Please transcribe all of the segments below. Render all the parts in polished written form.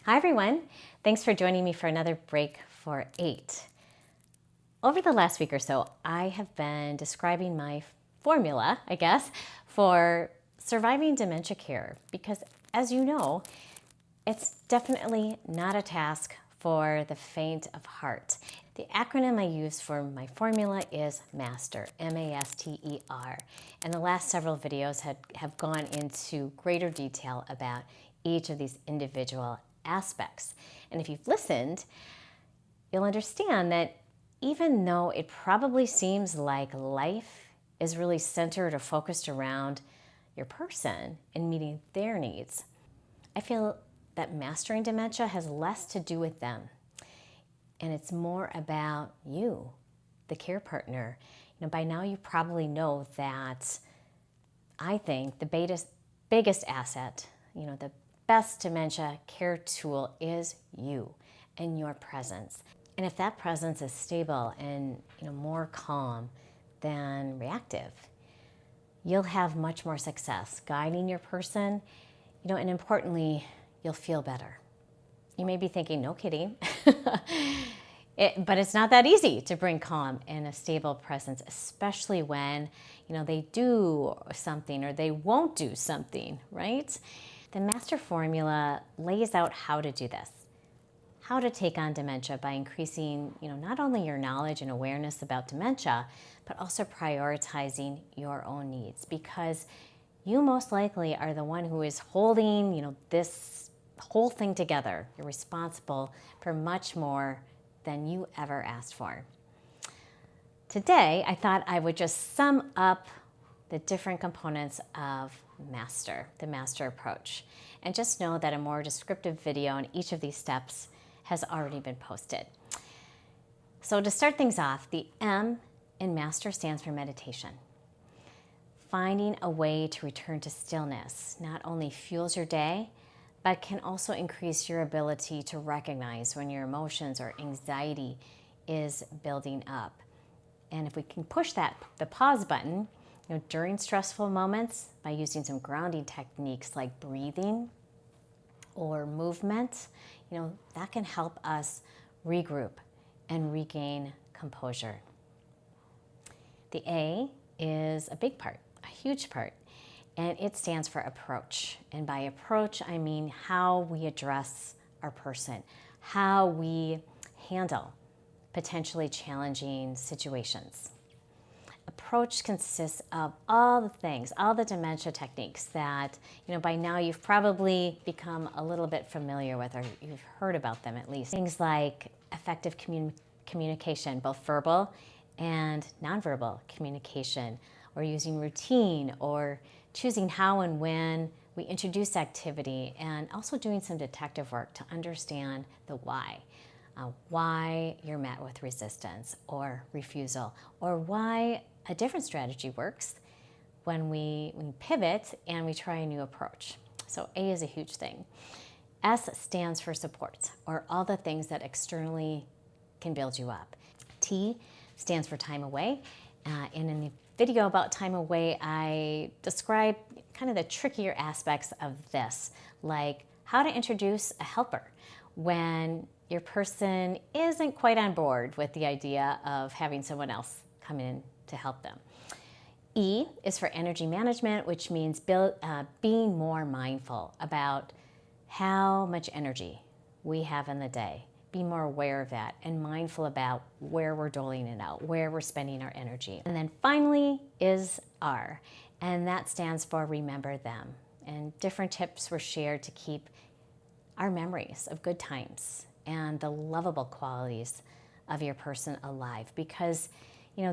Hi everyone, thanks for joining me for another Break for 8. Over the last week or so, I have been describing my formula, I guess, for surviving dementia care because as you know, it's definitely not a task for the faint of heart. The acronym I use for my formula is MASTER, M-A-S-T-E-R, and the last several videos have gone into greater detail about each of these individual aspects. And if you've listened, you'll understand that even though it probably seems like life is really centered or focused around your person and meeting their needs, I feel that mastering dementia has less to do with them. And it's more about you, the care partner. By now you probably know that I think the biggest asset, the best dementia care tool is you and your presence. And if that presence is stable and more calm than reactive, you'll have much more success guiding your person, and importantly, you'll feel better. You may be thinking, no kidding, but it's not that easy to bring calm and a stable presence, especially when they do something or they won't do something, right? The master formula lays out how to do this, how to take on dementia by increasing not only your knowledge and awareness about dementia, but also prioritizing your own needs, because you most likely are the one who is holding this whole thing together. You're responsible for much more than you ever asked for. Today, I thought I would just sum up the different components of MASTER, the MASTER approach. And just know that a more descriptive video on each of these steps has already been posted. So to start things off, the M in MASTER stands for meditation. Finding a way to return to stillness not only fuels your day, but can also increase your ability to recognize when your emotions or anxiety is building up. And if we can push the pause button, during stressful moments by using some grounding techniques like breathing or movement, that can help us regroup and regain composure. The A is a big part, a huge part, and it stands for approach. And by approach, I mean how we address our person, how we handle potentially challenging situations. Approach consists of all the things, all the dementia techniques that, by now you've probably become a little bit familiar with, or you've heard about them at least. Things like effective communication, both verbal and nonverbal communication, or using routine, or choosing how and when we introduce activity, and also doing some detective work to understand the why. Why you're met with resistance or refusal, or why a different strategy works when we pivot and we try a new approach. So A is a huge thing. S stands for support, or all the things that externally can build you up. T stands for time away. And in the video about time away, I describe kind of the trickier aspects of this, like how to introduce a helper when your person isn't quite on board with the idea of having someone else come in to help them. E is for energy management, which means being more mindful about how much energy we have in the day. Be more aware of that and mindful about where we're doling it out, where we're spending our energy. And then finally is R, and that stands for remember them. And different tips were shared to keep our memories of good times and the lovable qualities of your person alive, because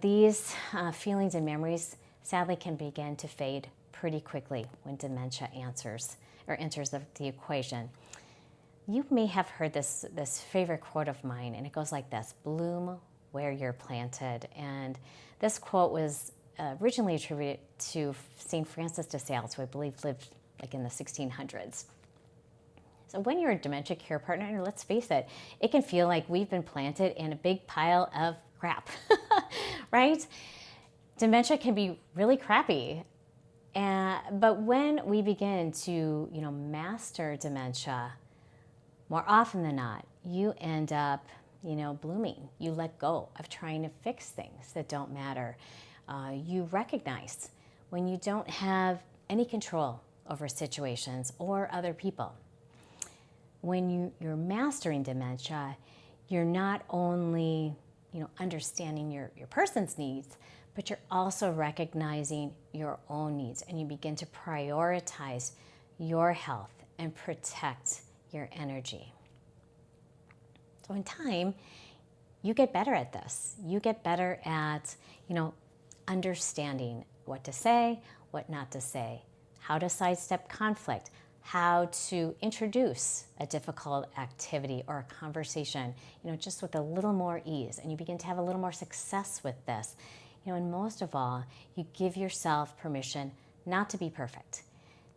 these feelings and memories sadly can begin to fade pretty quickly when dementia enters the equation. You may have heard this favorite quote of mine, and it goes like this: bloom where you're planted. And this quote was originally attributed to St. Francis de Sales, who I believe lived like in the 1600s. So when you're a dementia care partner, let's face it, it can feel like we've been planted in a big pile of crap, right? Dementia can be really crappy. But when we begin to, master dementia, more often than not, you end up, blooming. You let go of trying to fix things that don't matter. You recognize when you don't have any control over situations or other people. When you're mastering dementia, you're not only, understanding your person's needs, but you're also recognizing your own needs, and you begin to prioritize your health and protect your energy. So in time, you get better at this. You get better at, understanding what to say, what not to say, how to sidestep conflict, how to introduce a difficult activity or a conversation, just with a little more ease, and you begin to have a little more success with this. And most of all, you give yourself permission not to be perfect,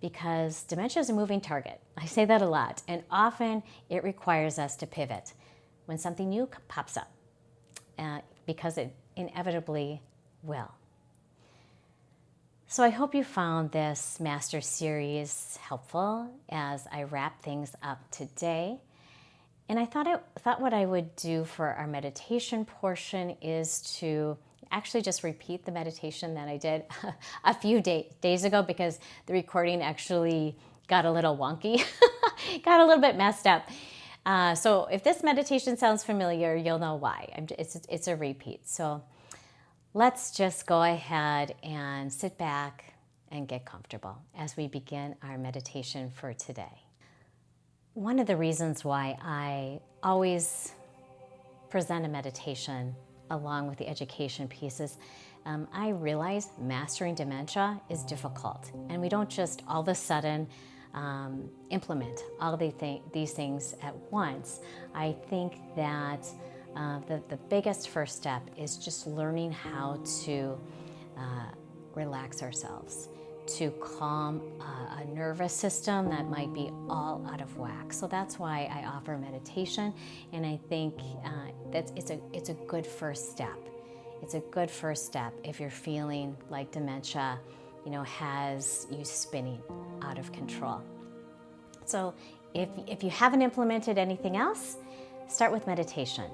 because dementia is a moving target. I say that a lot, and often it requires us to pivot when something new pops up, because it inevitably will. So I hope you found this Master Series helpful as I wrap things up today. And I thought what I would do for our meditation portion is to actually just repeat the meditation that I did a few days ago, because the recording actually got a little wonky, got a little bit messed up. So if this meditation sounds familiar, you'll know why. It's a repeat. So let's just go ahead and sit back and get comfortable as we begin our meditation for today. One of the reasons why I always present a meditation along with the education pieces, I realize mastering dementia is difficult, and we don't just all of a sudden implement all these things at once. I think that the biggest first step is just learning how to relax ourselves, to calm a nervous system that might be all out of whack. So that's why I offer meditation, and I think it's a good first step. It's a good first step if you're feeling like dementia, has you spinning out of control. So if you haven't implemented anything else, start with meditation.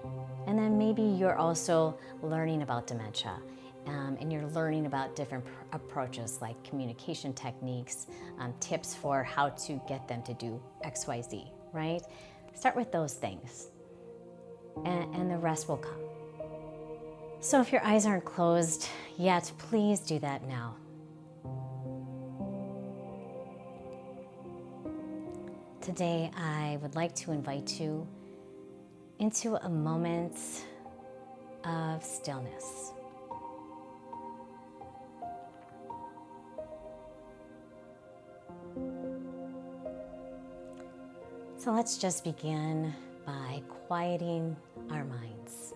And then maybe you're also learning about dementia, and you're learning about different approaches like communication techniques, tips for how to get them to do XYZ, right? Start with those things, and the rest will come. So if your eyes aren't closed yet, please do that now. Today, I would like to invite you into a moment of stillness. So let's just begin by quieting our minds.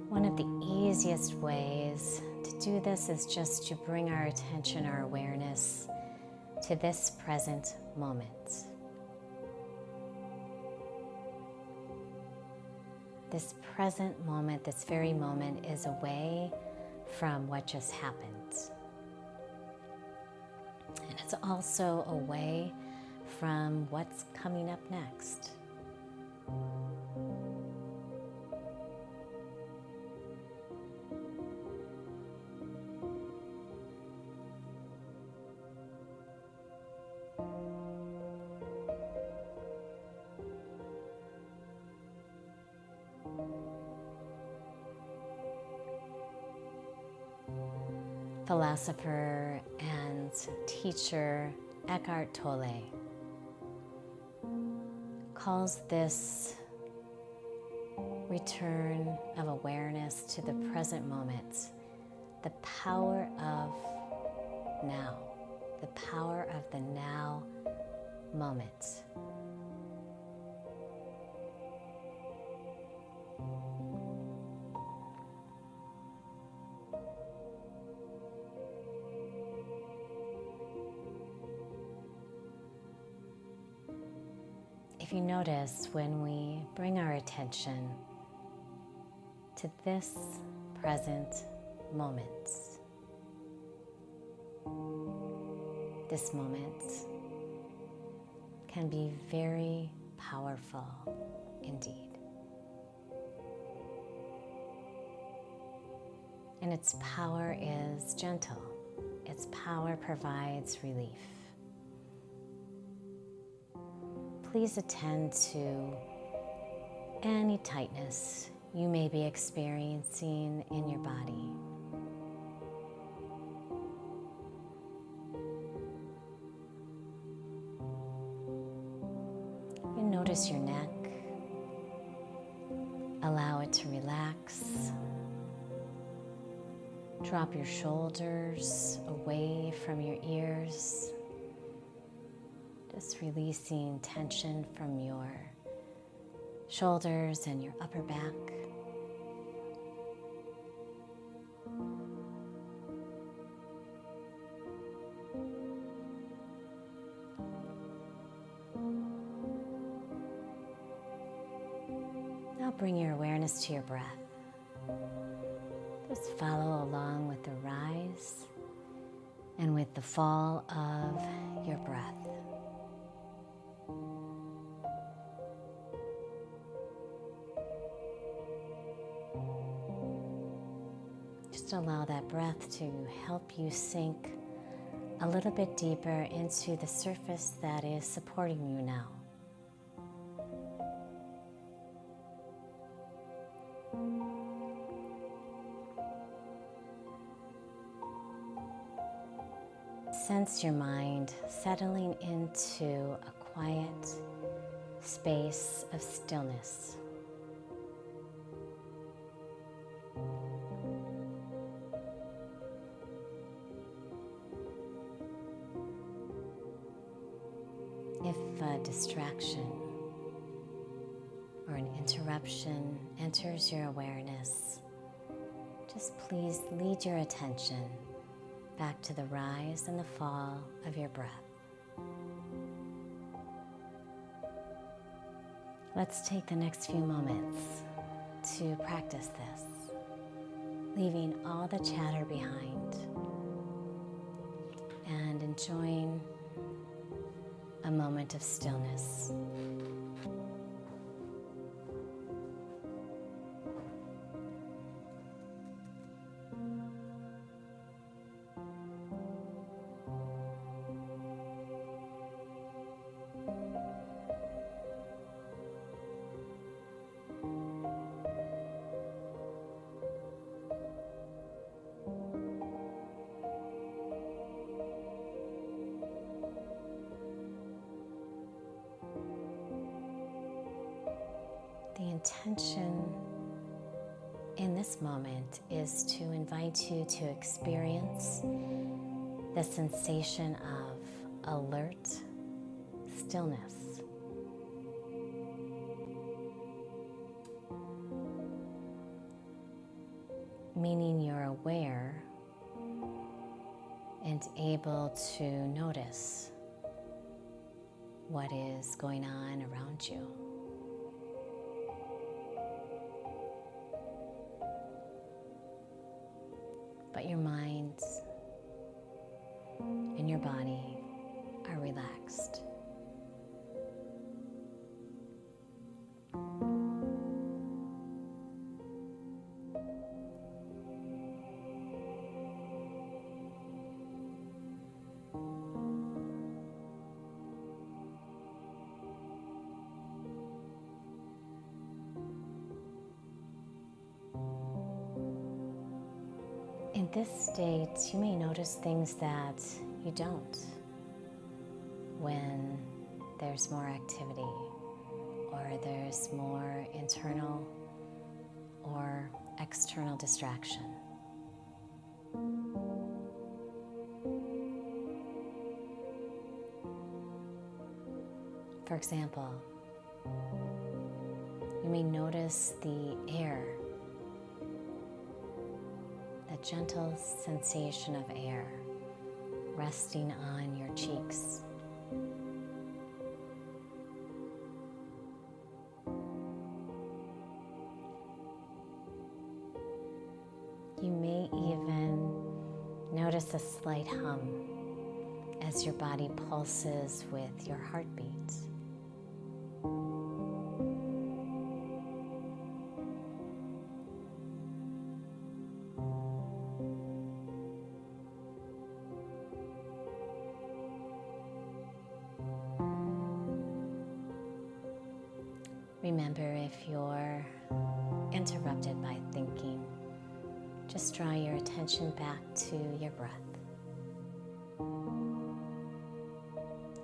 One of the easiest ways to do this is just to bring our attention, our awareness to this present moment. This present moment, this very moment, is away from what just happened. And it's also away from what's coming up next. Philosopher and teacher Eckhart Tolle calls this return of awareness to the present moment the power of now, the power of the now moment. If you notice, when we bring our attention to this present moment, this moment can be very powerful indeed. And its power is gentle. Its power provides relief. Please attend to any tightness you may be experiencing in your body. And notice your neck. Allow it to relax. Drop your shoulders away from your ears. Just releasing tension from your shoulders and your upper back. Now bring your awareness to your breath. Just follow along with the rise and with the fall of your breath. Just allow that breath to help you sink a little bit deeper into the surface that is supporting you now. Sense your mind settling into a quiet space of stillness. If a distraction or an interruption enters your awareness, just please lead your attention back to the rise and the fall of your breath. Let's take the next few moments to practice this, leaving all the chatter behind and enjoying a moment of stillness. The intention in this moment is to invite you to experience the sensation of alert stillness. Meaning you're aware and able to notice what is going on around you. But your mind and your body are relaxed. In this state, you may notice things that you don't when there's more activity or there's more internal or external distraction. For example, you may notice the air, the gentle sensation of air resting on your cheeks. You may even notice a slight hum as your body pulses with your heartbeat. Remember, if you're interrupted by thinking, just draw your attention back to your breath.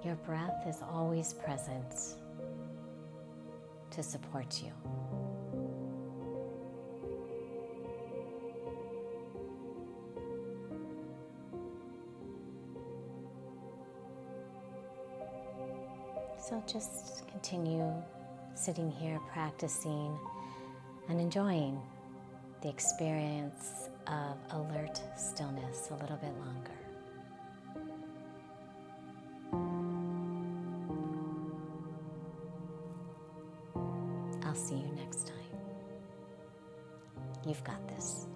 Your breath is always present to support you. So just continue sitting here practicing and enjoying the experience of alert stillness a little bit longer. I'll see you next time. You've got this.